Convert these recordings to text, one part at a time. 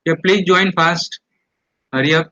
Yeah, please join fast. Hurry up.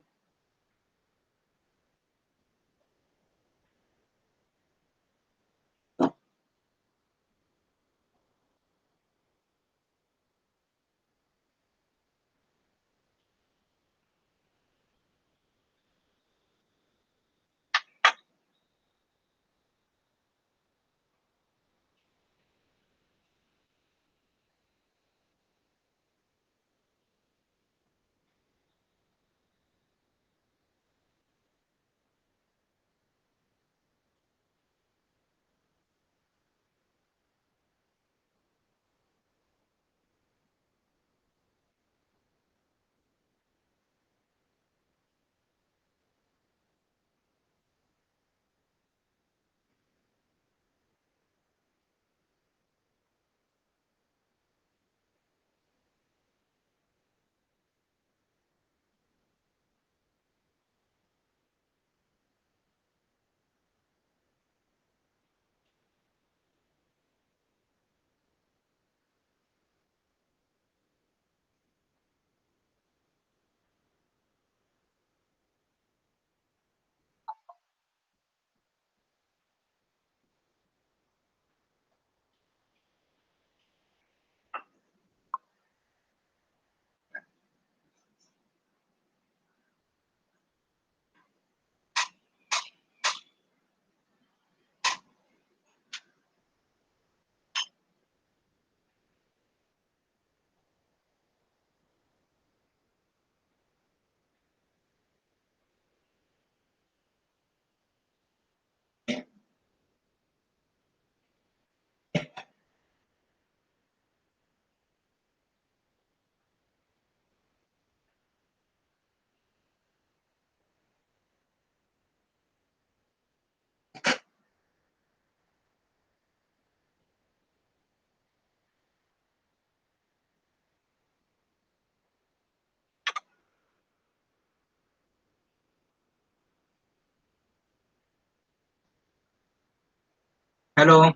Hello.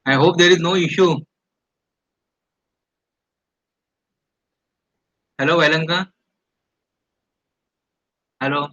I hope there is no issue. Hello, Valenka. Hello.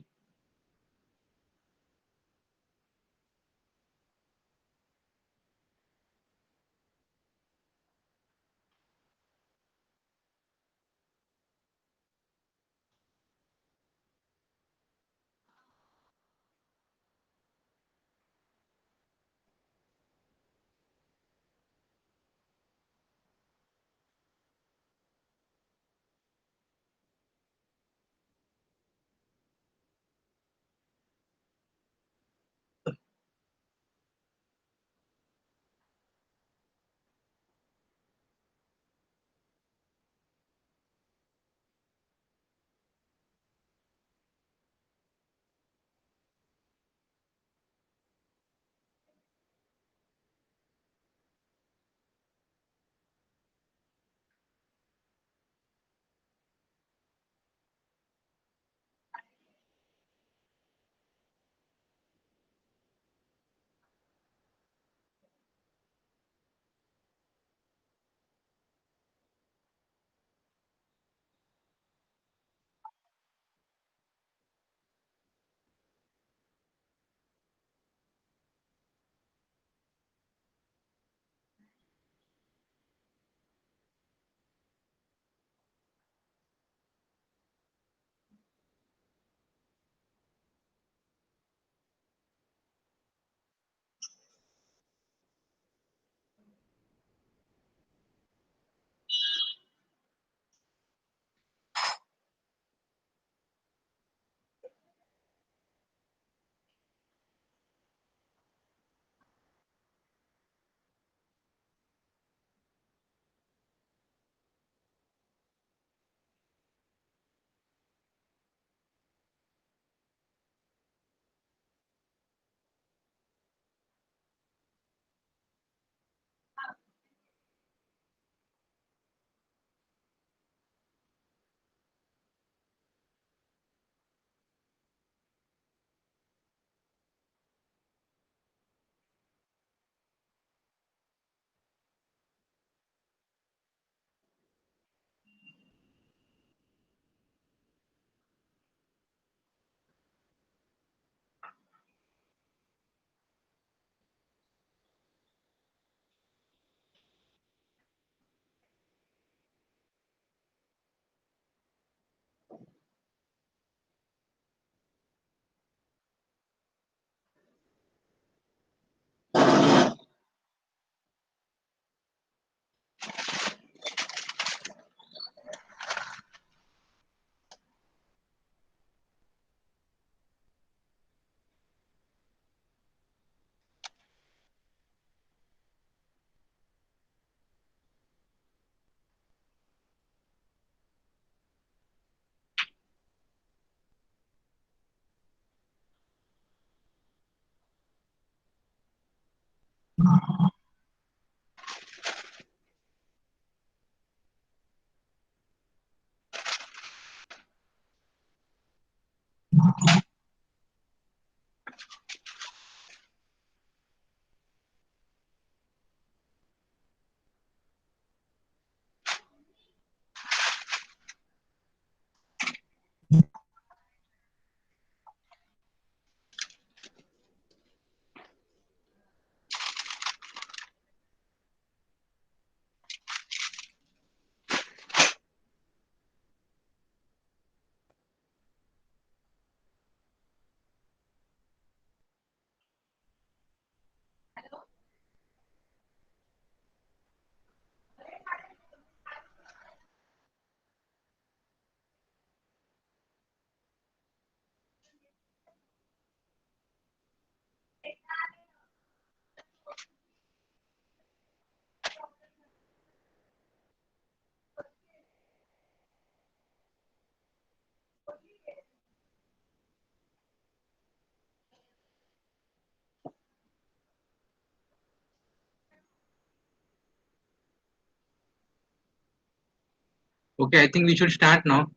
Okay, I think we should start now.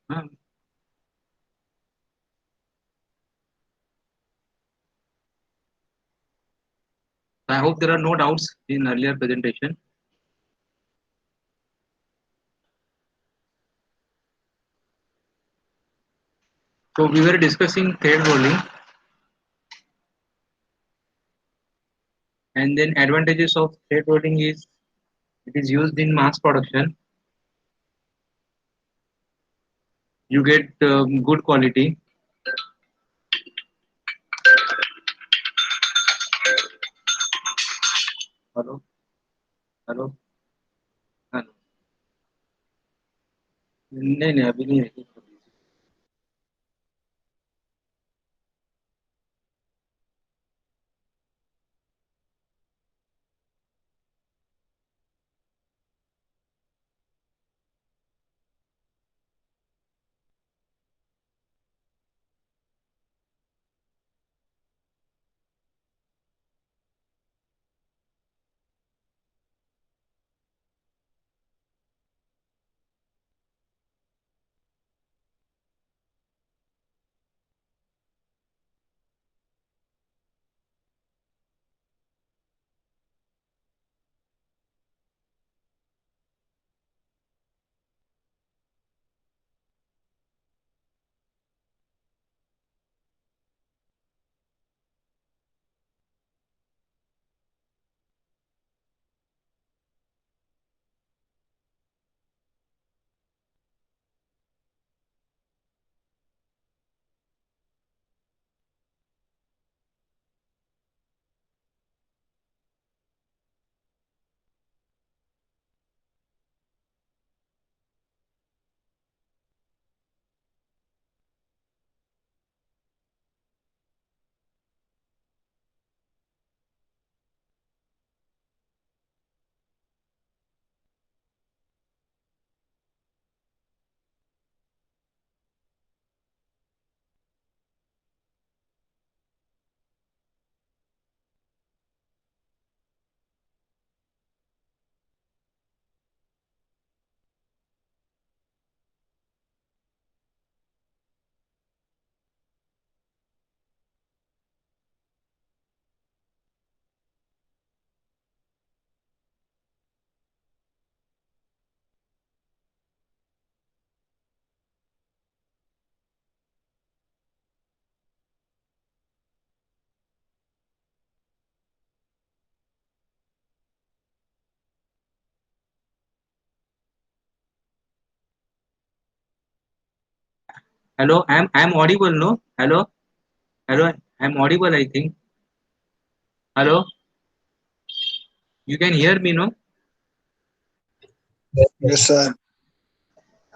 I hope there are no doubts in earlier presentation. So we were discussing thread rolling and then advantages of thread rolling is it is used in mass production. You get good quality. Hello, hello, hello. नहीं नहीं अभी नहीं है. Hello, I'm audible, no? Hello, hello, I'm audible. I think. Hello, you can hear me, no? Yes, sir.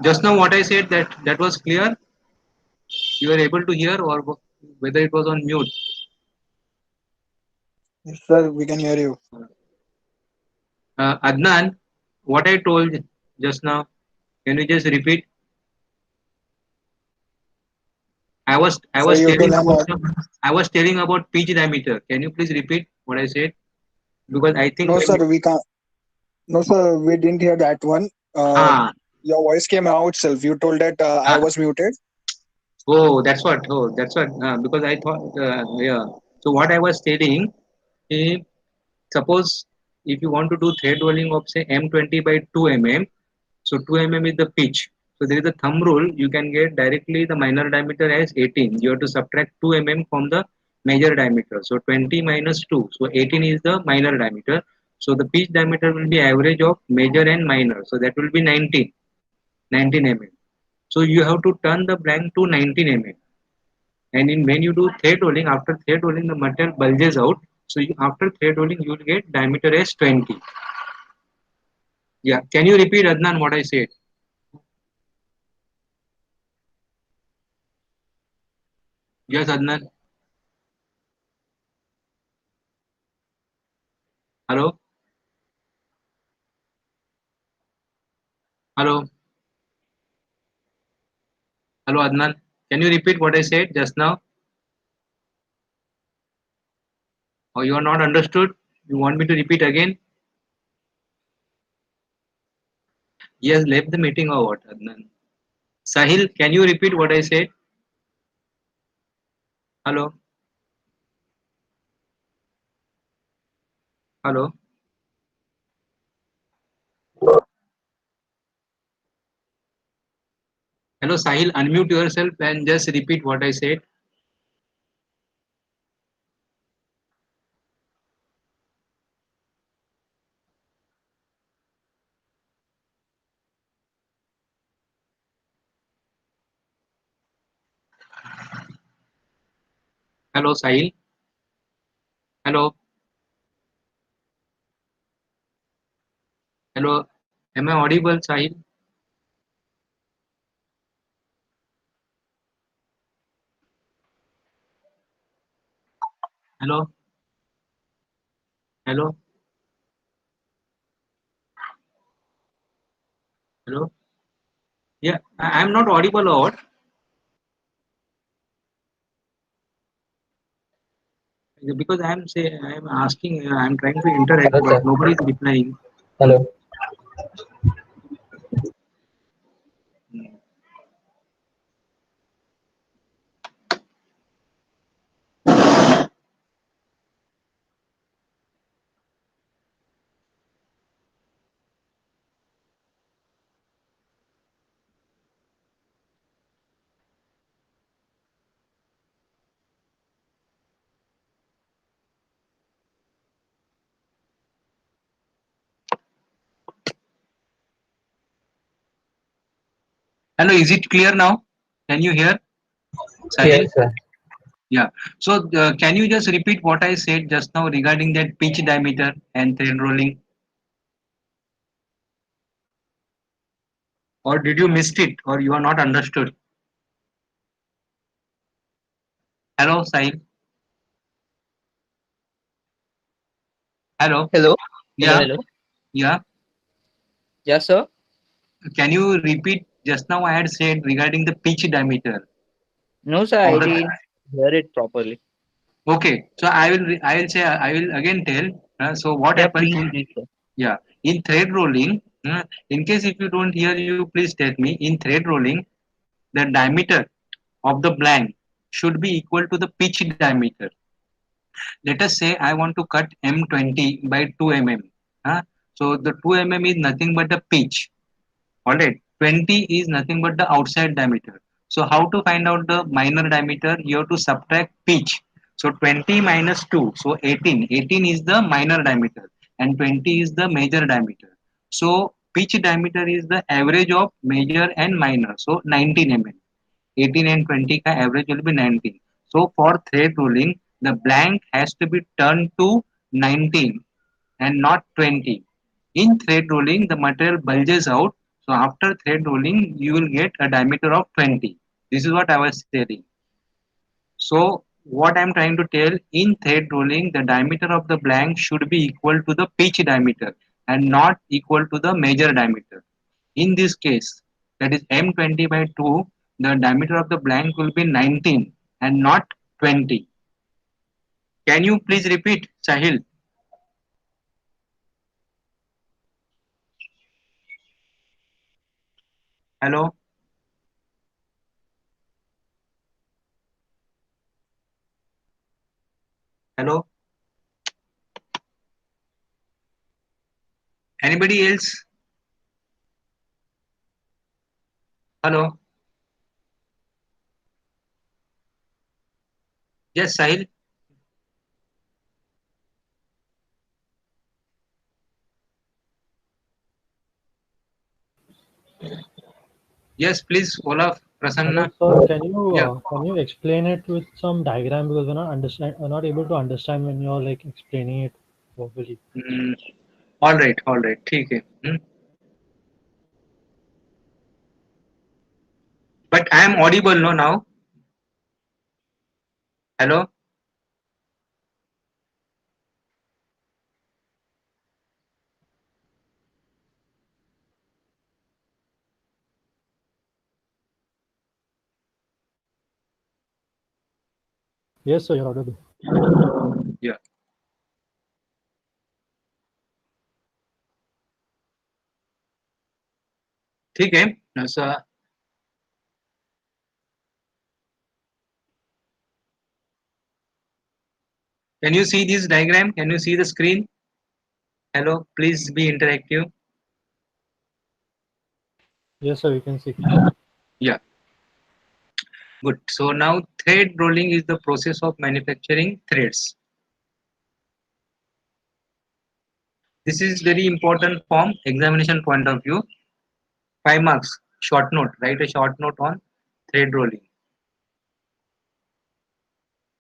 Just now what I said that was clear. You were able to hear or whether it was on mute. Yes, sir. We can hear you. Adnan, what I told just now, can you just repeat? I Sir, was you telling told about about I was telling about pitch diameter. Can you please repeat what I said? Because I think No, sir, we can't. No, sir, we didn't hear that one. ah, Your voice came out itself. You told that I ah, was muted. oh, that's what. Oh, that's what. Because I thought, yeah. So what I was stating, eh, suppose if you want to do thread rolling of say M20 by 2 mm, so 2 mm is the pitch. So there is a thumb rule. You can get directly the minor diameter as 18. You have to subtract 2 mm from the major diameter. So 20 minus 2. So 18 is the minor diameter. So the pitch diameter will be average of major and minor. So that will be 19, 19 mm. So you have to turn the blank to 19 mm. And in when you do thread rolling, after thread rolling, the material bulges out. So after thread rolling, you will get diameter as 20. Yeah. Can you repeat, Adnan, what I said? Yes, Adnan. Hello. Hello. Hello, Adnan. Can you repeat what I said just now? Or you are not understood? You want me to repeat again? Yes, left the meeting or what, Adnan? Sahil, can you repeat what I said? Hello. Hello. Hello, Sahil. Unmute yourself and just repeat what I said. Hello, Sahil. Hello. Hello. Am I audible, Sahil? Hello. Hello. Hello. Yeah, I'm not audible or what? Because I'm asking, I'm trying to interact, Hello, but sir. nobody is replying. Hello. Hello, is it clear now? Can you hear, Yes, Sahil? sir. Yeah. So can you just repeat what I said just now regarding that pitch diameter and thread rolling, or did you missed it, or you are not understood? Hello, Sahil. Hello. Hello. Hello, Yeah. hello. Yeah. Yes, sir. Can you repeat just now I had said regarding the pitch diameter No, sir, of I the. didn't hear it properly. Okay. So I will say I will again tell. So what Yeah, happens please, in, please, sir. yeah, in thread rolling? In case if you don't hear, you please tell me. In thread rolling, the diameter of the blank should be equal to the pitch diameter. Let us say I want to cut M20 by 2 mm. Huh? So the 2 mm is nothing but the pitch. Alright, 20 is nothing but the outside diameter. So how to find out the minor diameter? You have to subtract pitch. So 20 minus 2, so 18. 18 is the minor diameter and 20 is the major diameter. So pitch diameter is the average of major and minor. So 19 mm. 18 and 20 ka average will be 19. So for thread rolling, the blank has to be turned to 19 and not 20. In thread rolling, the material bulges out. So after thread rolling, you will get a diameter of 20. This is what I was saying. So what I am trying to tell, in thread rolling, the diameter of the blank should be equal to the pitch diameter and not equal to the major diameter. In this case, that is M20 by 2, the diameter of the blank will be 19 and not 20. Can you please repeat, Sahil? Hello. Hello. Anybody else? Hello. Yes, Sahil. Yes, please, Olaf, Hello, Prasanna. sir. Yeah. Can you explain it with some diagram because we're not able to understand when you're like explaining it verbally. Mm, all right. All right. ठीक है. But I am audible no now. Hello. Yes, sir, you're audible. Yeah. ठीक है. So, can you see this diagram? Can you see the screen? Hello. Please be interactive. Yes, sir, we can see. Yeah. Good. So now thread rolling is the process of manufacturing threads. This is very important from examination point of view. 5 marks. Short note. Write a short note on thread rolling.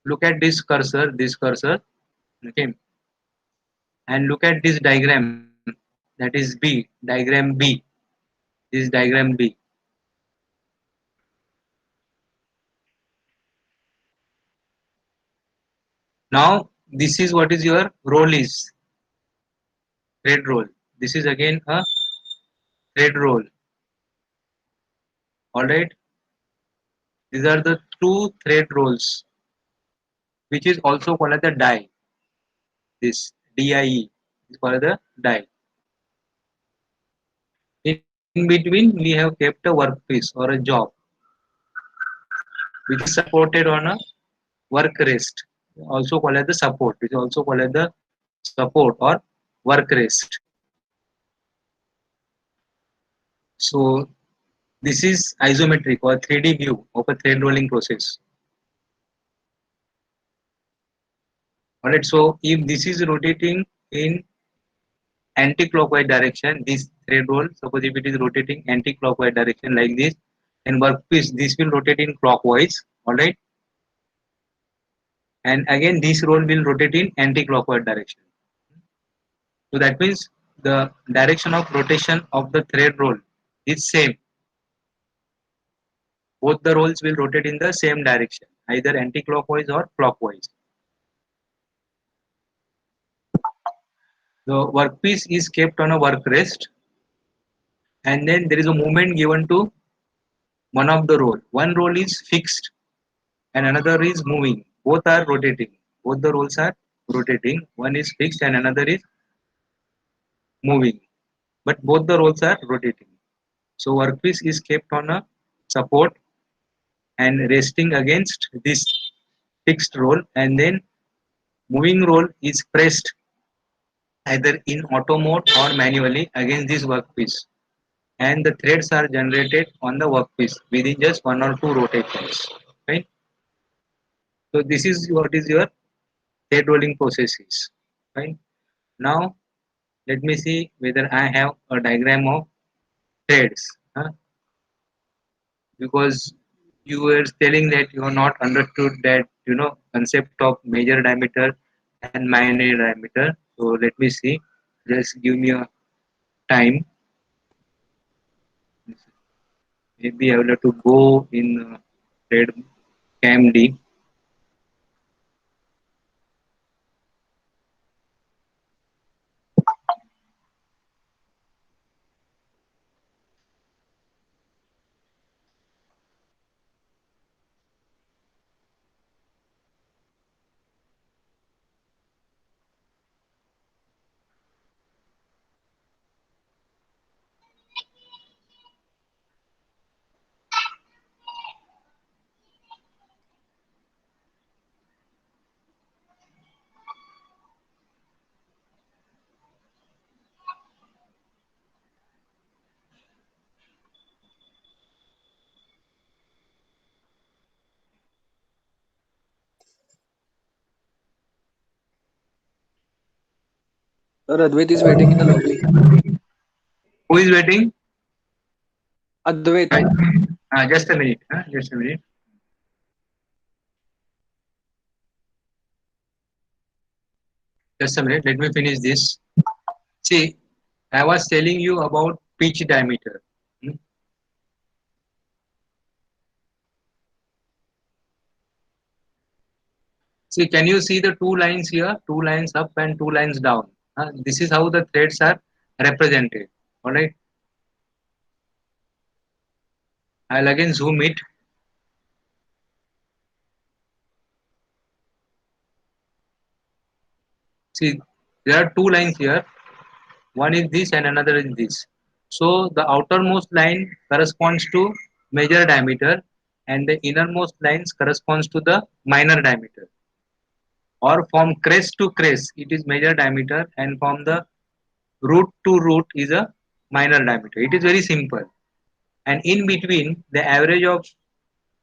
Look at this cursor. This cursor. Okay. And look at this diagram. That is B. Diagram B. This is diagram B. Now this is what is your roll is. Thread roll. This is again a thread roll. Alright. These are the two thread rolls, which is also called as the die. This DIE is called the die. In between, we have kept a workpiece or a job, which is supported on a work rest, also called as the support. It is also called as the support or work rest. So this is isometric or 3D view of a thread rolling process. Alright, so if this is rotating in anti-clockwise direction, this thread roll, suppose if it is rotating anti-clockwise direction like this, and workpiece, this will rotate in clockwise, alright, and again this roll will rotate in anti-clockwise direction. So that means the direction of rotation of the thread roll is same. Both the rolls will rotate in the same direction, either anti-clockwise or clockwise. The workpiece is kept on a work rest, and then there is a movement given to one of the roll. One roll is fixed and another is moving. Both are rotating. Both the rolls are rotating. One is fixed and another is moving. But both the rolls are rotating. So workpiece is kept on a support and resting against this fixed roll, and then moving roll is pressed either in auto mode or manually against this workpiece, and the threads are generated on the workpiece within just one or two rotations. Right. So this is what is your thread rolling process is. Right. Now let me see whether I have a diagram of threads, because you were telling that you have not understood that concept of major diameter and minor diameter. So let me see. Just give me a time. Maybe I will have to go in thread CAMD. Sir, Advait is waiting in the lobby. Who is waiting? Advait. Just a minute. Just a minute. Just a minute. Let me finish this. See, I was telling you about pitch diameter. Hmm? See, can you see the two lines here? Two lines up and two lines down. This is how the threads are represented. All right. I'll again zoom it. See, there are two lines here. One is this and another is this. So the outermost line corresponds to major diameter and the innermost lines corresponds to the minor diameter. Or from crest to crest, it is major diameter, and from the root to root is a minor diameter. It is very simple. And in between, the average of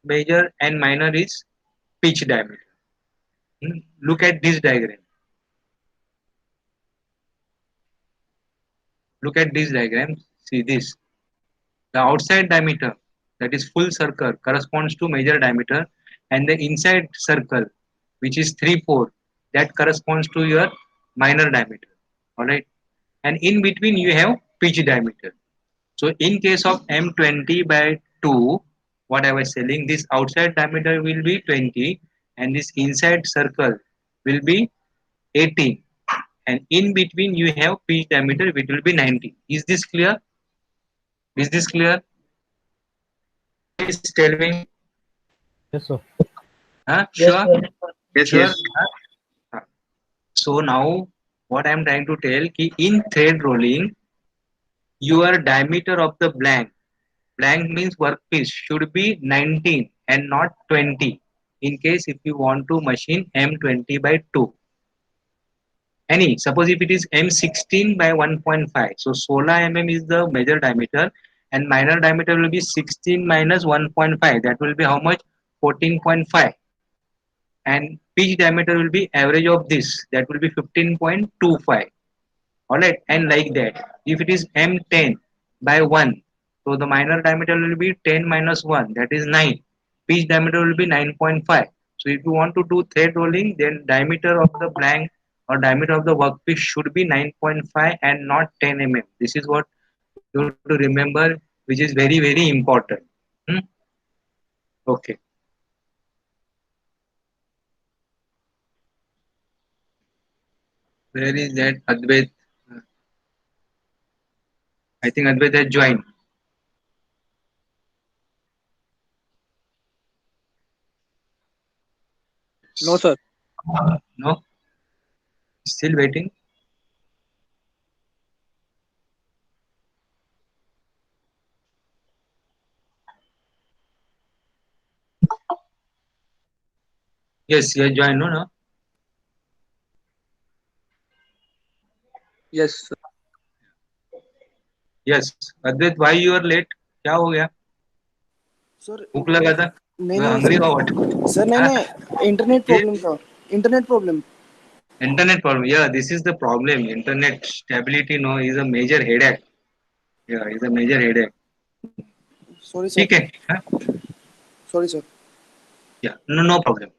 major and minor is pitch diameter. Look at this diagram. Look at this diagram. See this. The outside diameter, that is full circle, corresponds to major diameter, and the inside circle, which is 3/4, that corresponds to your minor diameter. All right. And in between, you have pitch diameter. So in case of M20/2, what I was telling, this outside diameter will be 20 and this inside circle will be 18. And in between you have pitch diameter which will be 90. Is this clear? Is this clear? Please tell me. Yes, sir. Yes, Sure? sir. Yes, sure. So now what I am trying to tell ki in thread rolling, your diameter of the blank means workpiece should be 19 and not 20 in case if you want to machine M20/2. Any, suppose if it is M16/1.5, so 16 mm is the major diameter and minor diameter will be 16 minus 1.5, that will be how much? 14.5, and pitch diameter will be average of this, that will be 15.25. All right, and like that, if it is M10/1, so the minor diameter will be 10 minus 1, that is 9. Pitch diameter will be 9.5. So if you want to do thread rolling, then diameter of the blank or diameter of the workpiece should be 9.5 and not 10 mm. This is what you have to remember, which is very, very important. Hmm? Okay. Where is that Advait? I think Advait has joined. No, sir. No? Still waiting? Yes, he has joined. No, no. Yes, sir. Yes. Advait, why you are late? क्या हो गया? Sir भूख लगा था? नहीं hungry नहीं or what? Sir नहीं नहीं इंटरनेट प्रॉब्लम था internet problem Internet problem. Yeah, this is the problem. Internet stability, no, is a major headache. Yeah, is a major headache. Sorry ठीक सर है? हाँ? Sorry sir Yeah, no, no problem.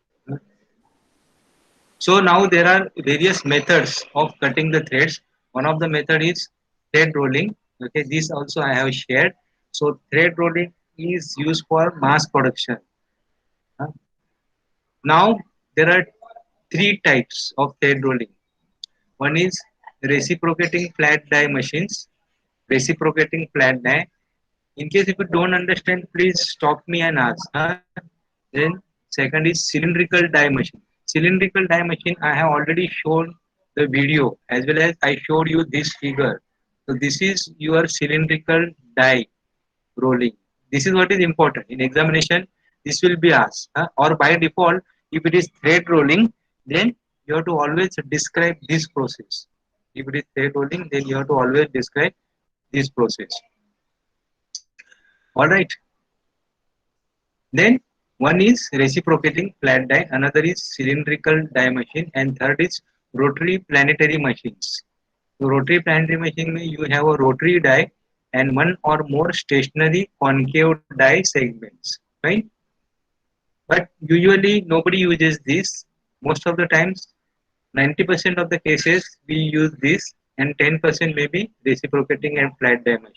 So now there are various methods of cutting the threads. One of the method is thread rolling. Okay, this also I have shared. So thread rolling is used for mass production. Huh? Now there are three types of thread rolling. One is reciprocating flat die machines. Reciprocating flat die. In case if you don't understand, please stop me and ask. Then second is cylindrical die machine. Cylindrical die machine, I have already shown the video as well as I showed you this figure. So this is your cylindrical die rolling. This is what is important. In examination, this will be asked. Or by default, if it is thread rolling, then you have to always describe this process. If it is thread rolling, then you have to always describe this process. All right. Then one is reciprocating flat die, another is cylindrical die machine, and third is rotary planetary machines. So rotary planetary machine में you have a rotary die and one or more stationary concave die segments, right? But usually nobody uses this. Most of the times, 90% of the cases we use this, and 10% maybe reciprocating and flat die machines.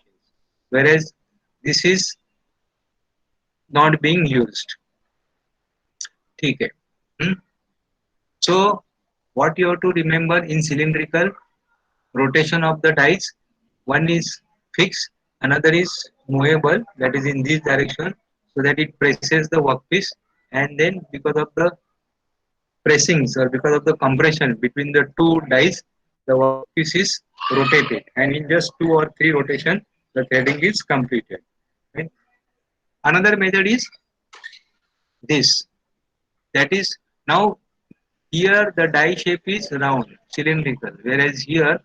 Whereas this is not being used. ठीक है. Hmm? So what you have to remember in cylindrical rotation of the dice, one is fixed, another is movable, that is in this direction, so that it presses the workpiece, and then because of the pressings or because of the compression between the two dies, the workpiece is rotated, and in just 2 or 3 rotation, the threading is completed. Right? Another method is this. That is now here the die shape is round, cylindrical, whereas here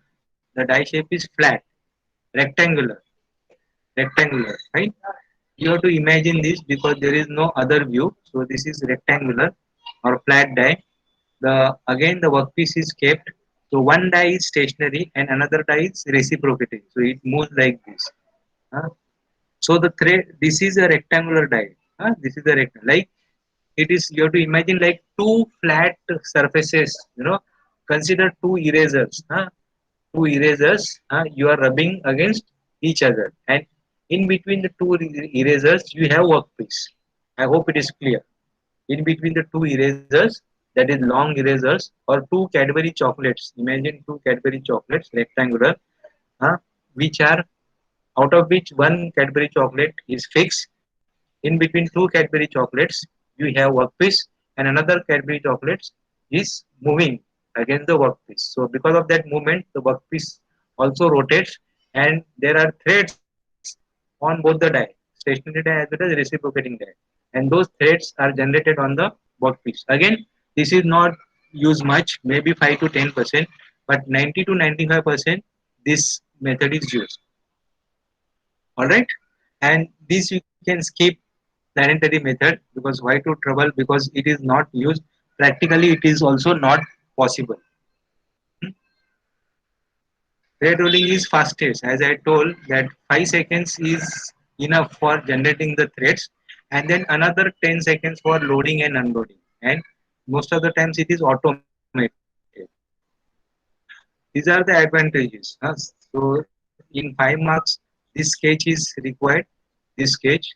the die shape is flat, rectangular, right? You have to imagine this because there is no other view. So this is rectangular or flat die. The again the workpiece is kept. So one die is stationary and another die is reciprocating. So it moves like this. huh? So the thread, this is a rectangular die. This is a rectangle. Like it is, you have to imagine like two flat surfaces. Consider two erasers. Two erasers. You are rubbing against each other, and in between the two erasers, you have workpiece. I hope it is clear. In between the two erasers, that is long erasers or two Cadbury chocolates. Imagine two Cadbury chocolates, rectangular, which are out of which one Cadbury chocolate is fixed. In between two Cadbury chocolates, you have workpiece, and another Cadbury chocolates is moving against the workpiece. So because of that movement, the workpiece also rotates, and there are threads on both the die, stationary die as well as reciprocating die, and those threads are generated on the workpiece. Again, this is not used much, maybe 5 to 10%, but 90 to 95% this method is used. All right, and this you can skip planetary method, because why to trouble, because it is not used practically, it is also not possible. Thread rolling is fastest, as I told that 5 seconds is enough for generating the threads, and then another 10 seconds for loading and unloading, and most of the times it is automated. These are the advantages. So in 5 marks, this sketch is required, this sketch,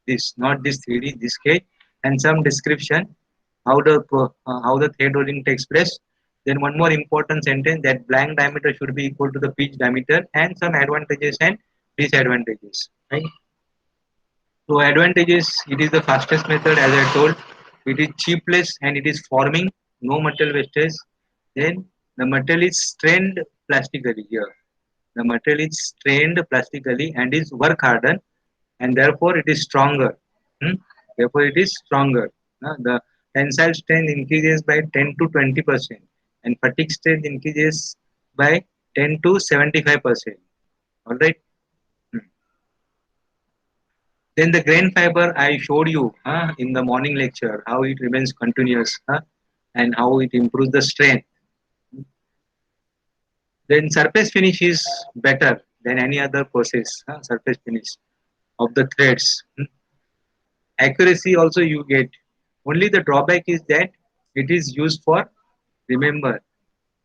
this, not this 3D, this sketch, and some description how the thread rolling takes place. Then one more important sentence, that blank diameter should be equal to the pitch diameter, and some advantages and disadvantages. Right? So advantages, it is the fastest method, as I told. It is cheapless and it is forming, no material wastage. Then the material is strained plastically here. The material is strained plastically and is work hardened, and therefore it is stronger. Hmm? Therefore it is stronger. The tensile strength increases by 10 to 20%, and fatigue strength increases by 10 to 75%. All right. Hmm. Then the grain fiber I showed you in the morning lecture, how it remains continuous, and how it improves the strength. Then surface finish is better than any other process. Surface finish of the threads. Accuracy also you get. Only the drawback is that it is used for, remember,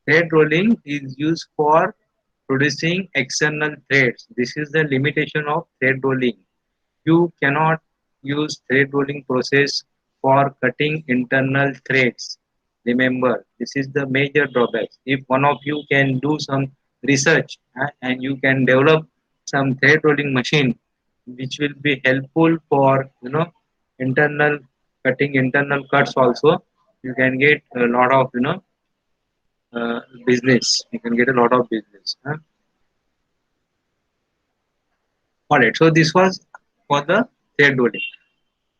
thread rolling is used for producing external threads. This is the limitation of thread rolling. You cannot use thread rolling process for cutting internal threads. Remember, this is the major drawback. If one of you can do some research and you can develop some thread rolling machine which will be helpful for internal cutting, internal cuts also, you can get a lot of business. You can get a lot of business. All right. So this was for the thread rolling.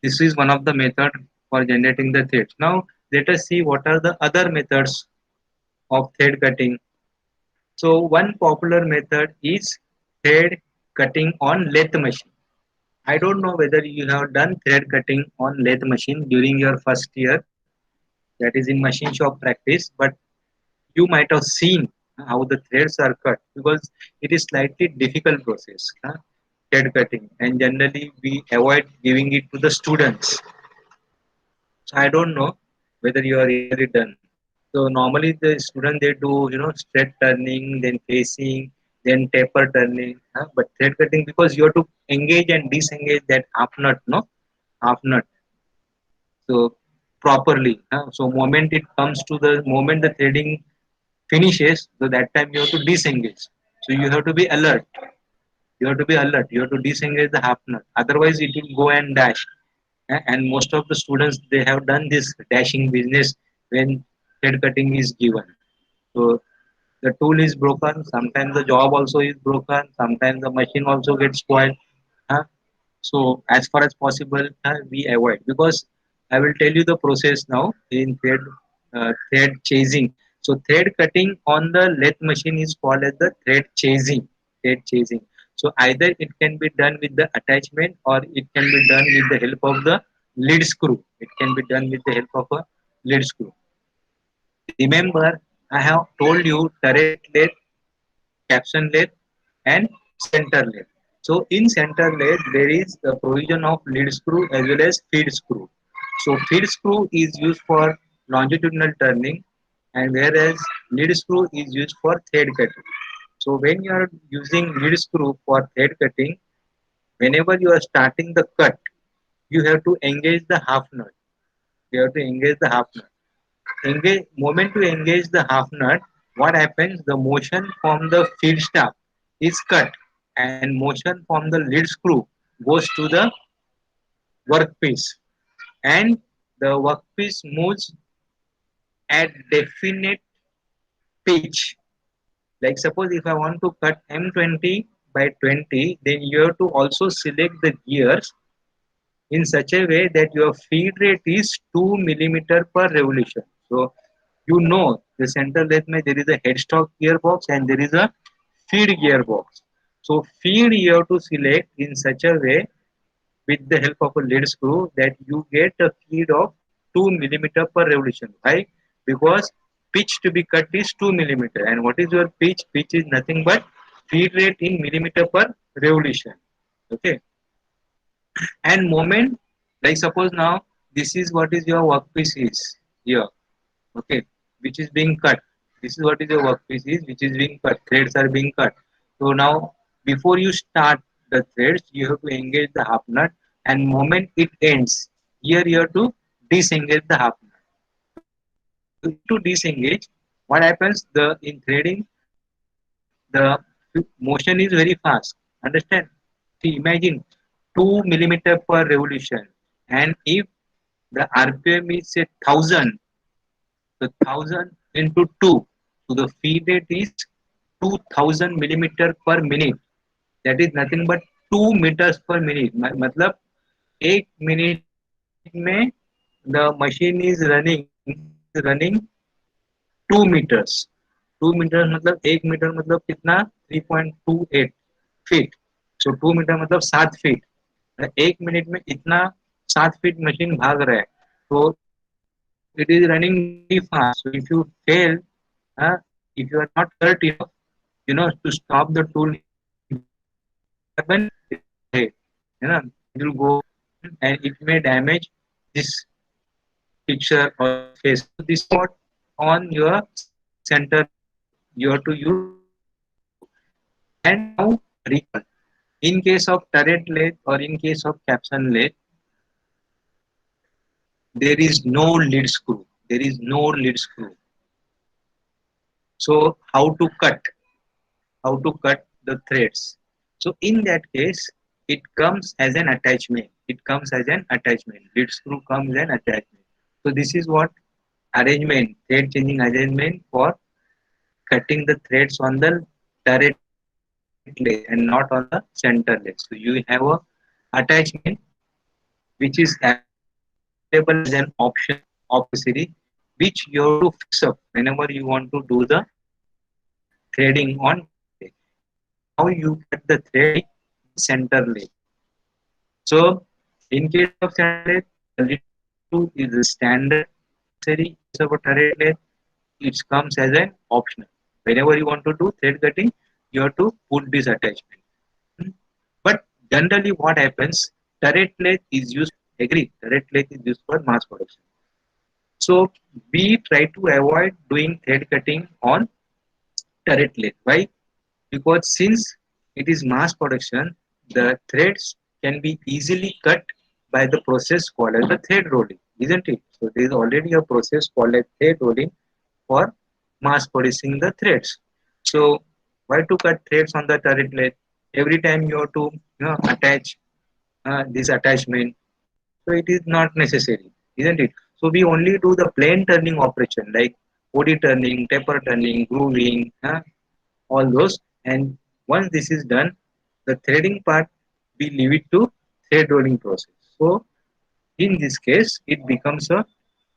This is one of the method for generating the threads. Now let us see what are the other methods of thread cutting. So one popular method is thread cutting on lathe machine. I don't know whether you have done thread cutting on lathe machine during your first year, that is in machine shop practice, but you might have seen how the threads are cut, because it is slightly difficult process, thread cutting, and generally we avoid giving it to the students. So I don't know whether you are really done. So normally the student they do straight turning, then facing, then taper turning. But thread cutting, because you have to engage and disengage that half nut, no, half nut. So properly. So moment it comes to the moment the threading finishes, so that time you have to disengage. So you have to be alert. You have to be alert. You have to disengage the half nut. Otherwise, it will go and dash. And most of the students they have done this dashing business when thread cutting is given. So the tool is broken. Sometimes the job also is broken. Sometimes the machine also gets spoiled. Huh? So as far as possible, we avoid, because I will tell you the process now in thread chasing. So thread cutting on the lathe machine is called as the thread chasing. Thread chasing. So either it can be done with the attachment, or it can be done with the help of the lead screw. It can be done with the help of a lead screw. Remember, I have told you turret lathe, caption lathe, and center lathe. So in center lathe, there is the provision of lead screw as well as feed screw. So feed screw is used for longitudinal turning, and whereas lead screw is used for thread cutting. So when you are using lead screw for thread cutting, whenever you are starting the cut, you have to engage the half nut. You have to engage the half nut. Moment to engage the half nut, what happens? The motion from the feed staff is cut, and motion from the lead screw goes to the workpiece, and the workpiece moves at definite pitch. Like suppose if I want to cut M20 by 20, then you have to also select the gears in such a way that your feed rate is 2 millimeter per revolution. So the center lathe there is a headstock gearbox and there is a feed gearbox. So feed you have to select in such a way with the help of a lead screw that you get a feed of 2 millimeter per revolution. Why? Because pitch to be cut is 2 millimeter. And what is your pitch? Pitch is nothing but feed rate in millimeter per revolution. Okay. And moment, like suppose now this is what is your workpiece is here. Okay, which is being cut. This is what is your workpiece is, which is being cut. Threads are being cut. So now before you start the threads, you have to engage the half nut, and moment it ends, here you have to disengage the half nut. To disengage, what happens? The in threading, the motion is very fast. Understand? See, imagine 2 millimeter per revolution, and if the RPM is say 1000, the 1000 into 2, so the feed rate is 2000 millimeter per minute. That is nothing but 2 meters per minute. मतलब 1 minute में the machine is running 2 meters. 2 meters मतलब 1 metre मतलब कितना 3.28 feet. So 2 metre मतलब 7 feet. 1 minute में इतना 7 feet machine भाग रहा है. तो it is running very fast. So if you fail, if you are not alert enough, to stop the tool, happen, hey, it will go and it may damage this picture or face. So this is what on your center you have to use screw. And now recall. In case of turret lathe or in case of caption lathe, there is no lead screw. There is no lead screw. So how to cut? How to cut the threads? So in that case, it comes as an attachment. It comes as an attachment. Lead screw comes as an attachment. So this is what arrangement, thread changing arrangement for cutting the threads on the turret lathe and not on the center lathe. So you have a attachment which is available as an option accessory, which you have to fix up whenever you want to do the threading on. And now you cut the thread in center lathe. So in case of center lathe, the lead screw is a standard accessory. In case of a turret lathe, it comes as an optional. Whenever you want to do thread cutting, you have to put this attachment. Hmm. But generally what happens, turret lathe is used, agree, turret lathe is used for mass production. So we try to avoid doing thread cutting on turret lathe. Why? Because since it is mass production, the threads can be easily cut by the process called as the thread rolling, isn't it? So there is already a process called as thread rolling for mass producing the threads. So why to cut threads on the turret lathe? Every time you have to attach this attachment, so it is not necessary, isn't it? So we only do the plain turning operation like body turning, taper turning, grooving, all those. And once this is done, the threading part we leave it to thread rolling process. So in this case, it becomes a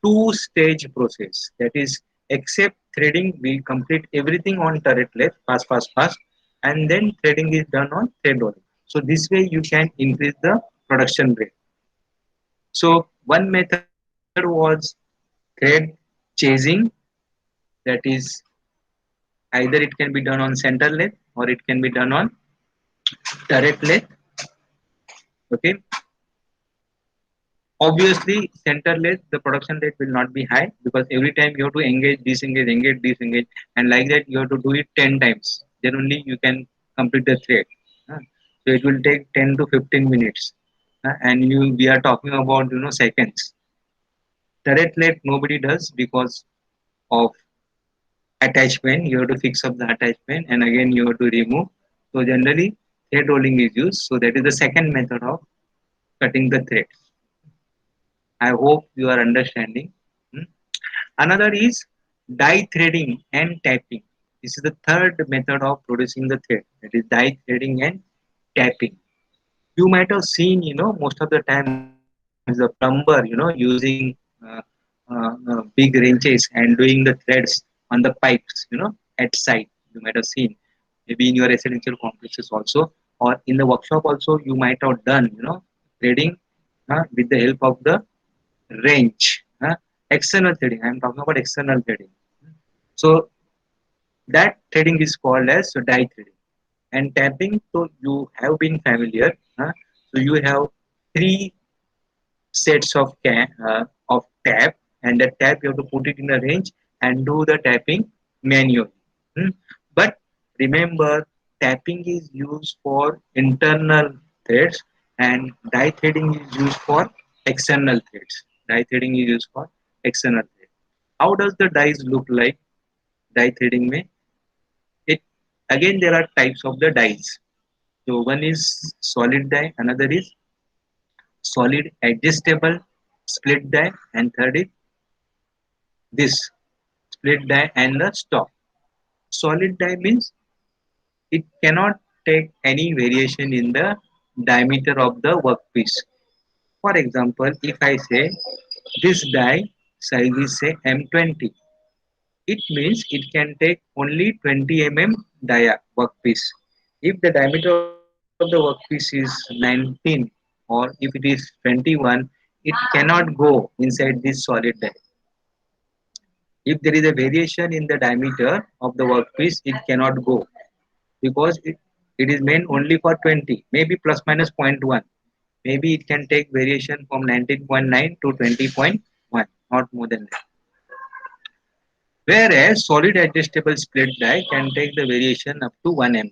two-stage process. That is, except threading, we complete everything on turret lathe, fast, fast, fast, and then threading is done on thread rolling. So this way you can increase the production rate. So one method was thread chasing, that is either it can be done on center lathe or it can be done on turret lathe. Okay, obviously center lathe the production rate will not be high because every time you have to engage disengage, and like that you have to do it 10 times, then only you can complete the thread. So it will take 10 to 15 minutes, and we are talking about seconds. Turret lathe nobody does because of attachment. You have to fix up the attachment and again you have to remove. So generally thread rolling is used. So that is the second method of cutting the threads. I hope you are understanding. Hmm. Another is die threading and tapping. This is the third method of producing the thread, that is die threading and tapping. You might have seen most of the times the plumber using big wrenches and doing the threads on the pipes at site. You might have seen, maybe in your residential complexes also, or in the workshop also you might have done threading with the help of the wrench. External threading, I am talking about external threading. So that threading is called as die threading. And tapping, so you have been familiar. So you have three sets of tab, and that tab you have to put it in a range and do the tapping manually. Hmm. But remember, tapping is used for internal threads and die threading is used for external threads. Die threading is used for external threads. How does the dies look like? Die threading may it again there are types of the dies. So one is solid die, another is solid adjustable split die, and third is this split die and the stop. Solid die means it cannot take any variation in the diameter of the workpiece. For example, if I say this die size is say M20, it means it can take only 20 mm dia workpiece. If the diameter of the workpiece is 19 or if it is 21, it cannot go inside this solid die. If there is a variation in the diameter of the workpiece, it cannot go because it is meant only for 20, maybe plus minus 0.1. Maybe it can take variation from 19.9 to 20.1, not more than that. Whereas solid adjustable split die can take the variation up to 1 mm,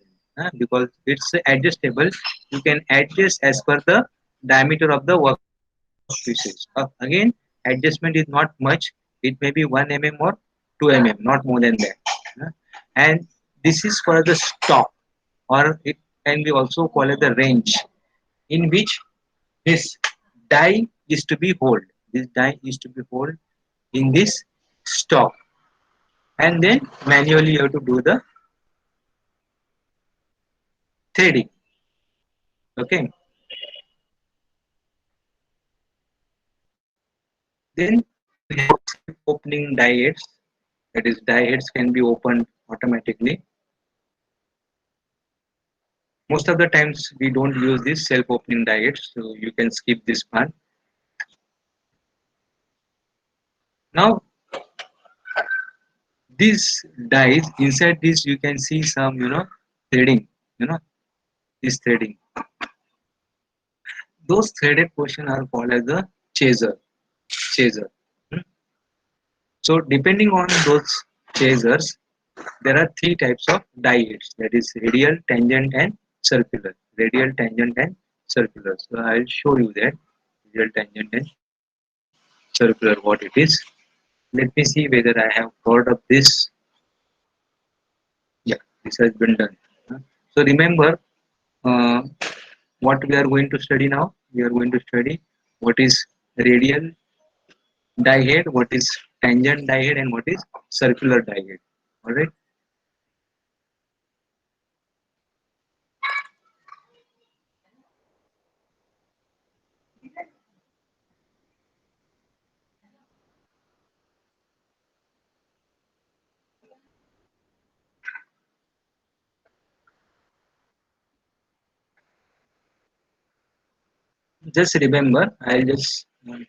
because it's adjustable. You can adjust as per the diameter of the workpieces. Again, adjustment is not much. It may be 1 mm or 2 mm, not more than that. And this is for the stop, or it can be also called the range, in which this die is to be hold. This die is to be hold in this stop, and then manually you have to do the threading. Okay. Then we have self-opening die heads. That is, die heads can be opened automatically. Most of the times we don't use this self-opening die heads, so you can skip this part. Now These dies, inside this you can see some, threading, you know this threading. Those threaded portion are called as the chaser. Hmm? So depending on those chasers, there are three types of die heads, that is radial, tangent and circular. Radial, tangent and circular. So I'll show you that radial, tangent and circular what it is. Let me see whether I have thought of this. Yeah, this has been done. So remember, uh, what we are going to study now. We are going to study what is radial dihead, what is tangent dihead, and what is circular dihead. All right. Just remember, I'll just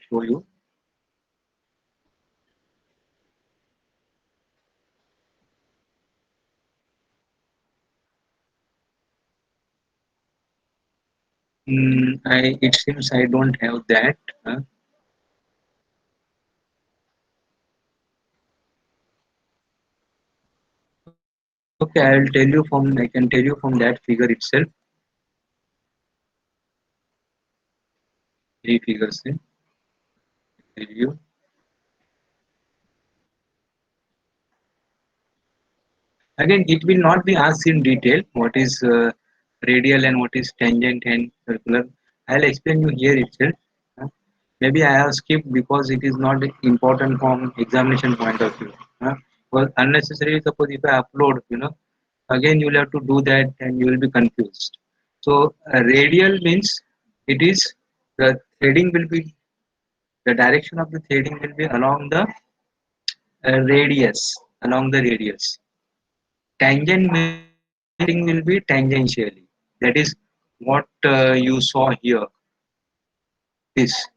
show you. It seems I don't have that. Okay, I'll tell you from. I can tell you from that figure itself. Three figures in. Tell you. Again, it will not be asked in detail what is radial and what is tangent and circular. I'll explain you here itself. uh, Maybe I have skipped because it is not important from examination point of view. Well, unnecessarily, suppose if I upload, again you will have to do that and you will be confused. So radial means it is the threading will be the direction of the threading will be along the radius. Tangent meaning will be tangentially. That is what you saw here. This.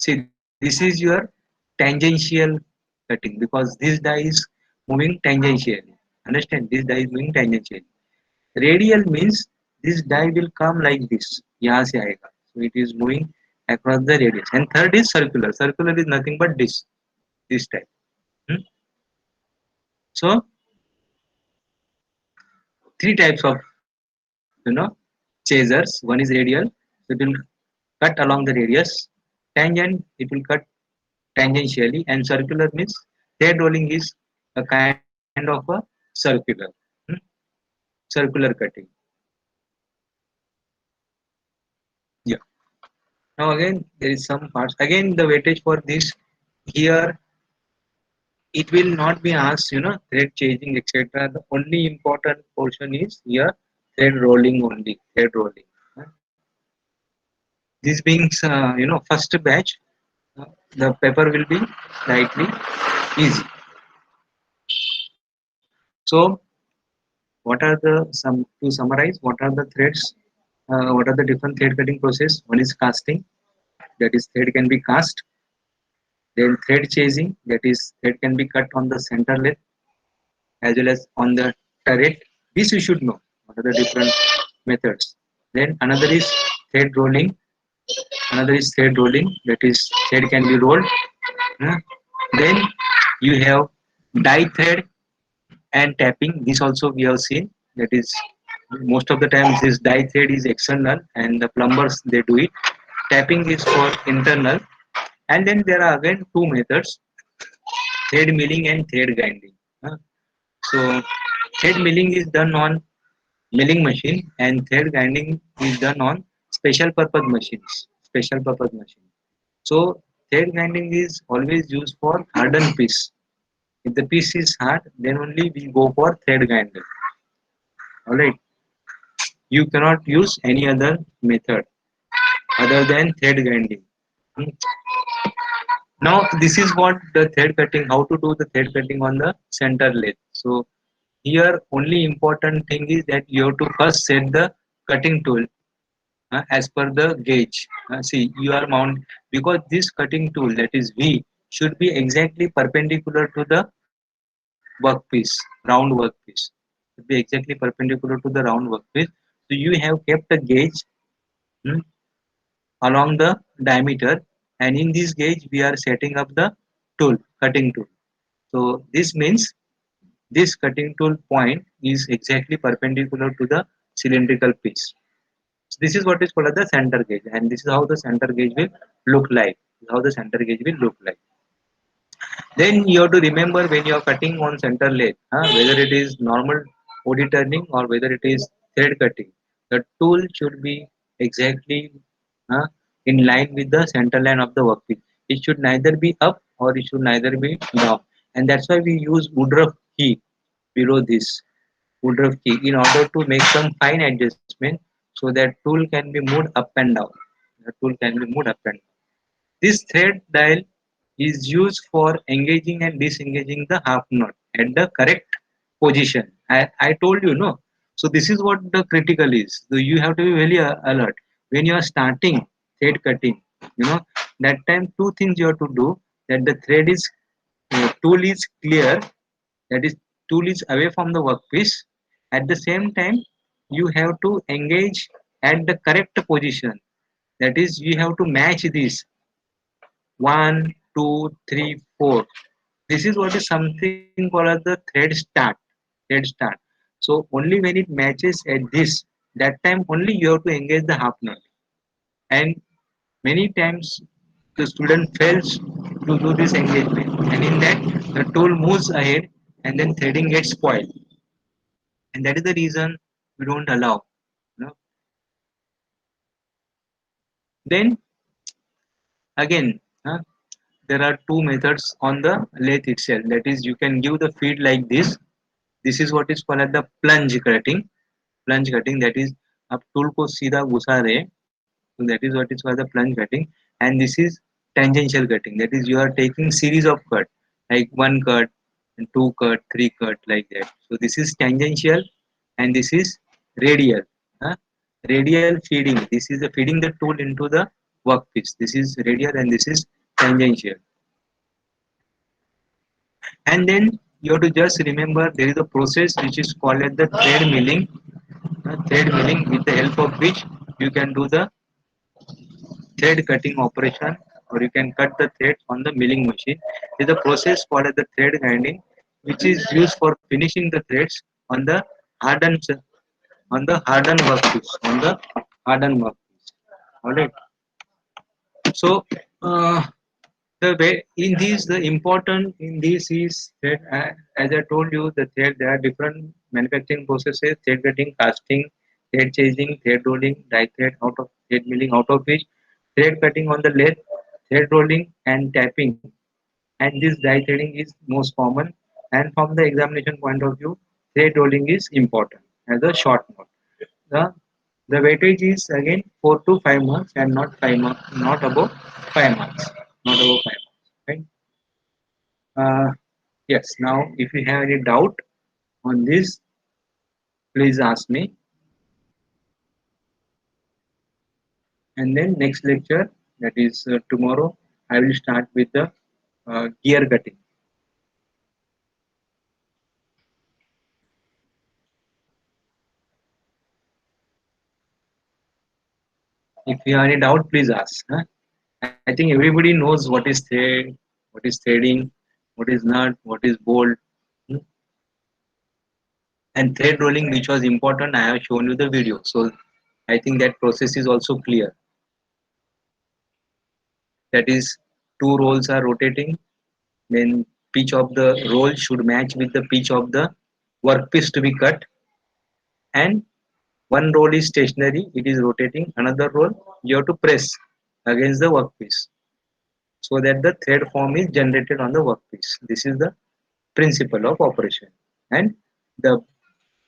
See, this is your tangential cutting because this die is moving tangentially. Understand? This die is moving tangentially. Radial means this die will come like this. यहाँ से आएगा. So it is moving across the radius. And third is circular. Circular is nothing but this type. Hmm? So three types of chasers. One is radial, so it will cut along the radius. Tangent, it will cut tangentially, and circular means thread rolling is a kind of a circular, hmm, circular cutting. Yeah. Now again, there is some parts. Again, the weightage for this here, it will not be asked, thread changing, etc. The only important portion is here thread rolling only, thread rolling. This being, first batch, the paper will be slightly easy. So what are the some to summarize? What are the threads? What are the different thread cutting process? One is casting, that is thread can be cast. Then thread chasing, that is thread can be cut on the center length as well as on the turret. This you should know. What are the different methods? Then another is thread rolling. Another is thread rolling, that is thread can be rolled. Uh, Then you have die thread and tapping. This also we have seen. That is most of the times this die thread is external and the plumbers they do it. Tapping is for internal. And then there are again two methods: thread milling and thread grinding. Uh, So thread milling is done on milling machine and thread grinding is done on special purpose machines. Special purpose machine. So thread grinding is always used for hardened piece. If the piece is hard, then only we go for thread grinding. Alright. You cannot use any other method other than thread grinding. Hmm. Now this is what the thread cutting, how to do the thread cutting on the center lathe. So here only important thing is that you have to first set the cutting tool as per the gauge. See, you are mount because this cutting tool, that is V, should be exactly perpendicular to the workpiece, round workpiece. Should be exactly perpendicular to the round workpiece. So you have kept a gauge, hmm, along the diameter, and in this gauge we are setting up the tool, cutting tool. So this means this cutting tool point is exactly perpendicular to the cylindrical piece. So this is what is called as the center gauge, and this is how the center gauge will look like. This is how the center gauge will look like. Then you have to remember when you are cutting on center lathe, whether it is normal OD turning or whether it is thread cutting, the tool should be exactly in line with the center line of the workpiece. It should neither be up or it should neither be down, and that's why we use Woodruff key below this Woodruff key in order to make some fine adjustment so that tool can be moved up and down. The tool can be moved up and down. This thread dial is used for engaging and disengaging the half knot at the correct position. I told you, no. So this is what the critical is. So you have to be very alert when you are starting thread cutting. You know, that time two things you have to do: that the thread is tool is clear, that is tool is away from the workpiece. At the same time, you have to engage at the correct position. That is, you have to match this 1, 2, 3, 4. This is what is something called as the thread start. Thread start. So only when it matches at this, that time only you have to engage the half knot. And many times the student fails to do this engagement, and in that the tool moves ahead and then threading gets spoiled. And that is the reason we don't allow. You know. Then again, there are two methods on the lathe itself. That is, you can give the feed like this. This is what is called as the plunge cutting. Plunge cutting, that is आप tool को सीधा घुसा रहे. So that is what is called the plunge cutting. And this is tangential cutting. That is, you are taking series of cut, like one cut and two cut, three cut, like that. So this is tangential, and this is radial. Huh? Radial feeding. This is the feeding the tool into the workpiece. This is radial and this is tangential. And then you have to just remember there is a process which is called as the thread milling, with the help of which you can do the thread cutting operation, or you can cut the thread on the milling machine. There is a process called as the thread grinding, which is used for finishing the threads on the hardened hardened workpiece. All right. So the way in these, the important in this is that, as I told you, the thread, there are different manufacturing processes: thread cutting, casting, thread chasing, thread rolling, die thread out of thread milling, out of which thread cutting on the lathe, thread rolling and tapping, and this die threading is most common. And from the examination point of view, thread rolling is important as a short note. The the weightage is again 4 to 5 marks and not 5 marks, not above 5 marks, not above 5 marks. Right? Yes. Now, if you have any doubt on this, please ask me. And then next lecture, that is tomorrow, I will start with the gear cutting. If you have any doubt, please ask. I think everybody knows what is thread, what is threading, what is nut, what is bolt, hmm, and thread rolling, which was important. I have shown you the video, so I think that process is also clear. That is, two rolls are rotating, then pitch of the roll should match with the pitch of the workpiece to be cut, and one roll is stationary, it is rotating. Another roll you have to press against the workpiece so that the thread form is generated on the workpiece. This is the principle of operation. And the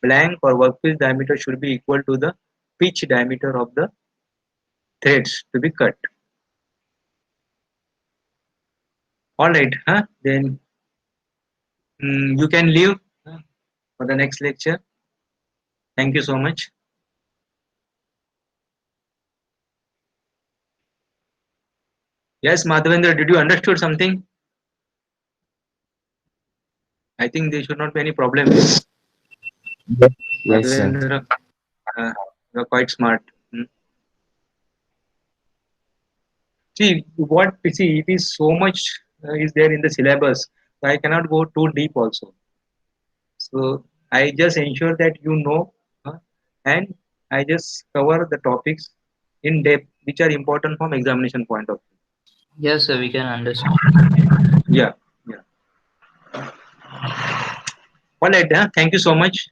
blank or workpiece diameter should be equal to the pitch diameter of the threads to be cut. All right, then you can leave for the next lecture. Thank you so much. Yes, Madhavendra, did you understood something? I think there should not be any problem. Yes, sir. Madhvendra, you're quite smart. See, it is so much is there in the syllabus. So I cannot go too deep also. So I just ensure that you know, and I just cover the topics in depth which are important from examination point of view. Yes, sir. We can understand. Yeah, yeah. All right, thank you so much.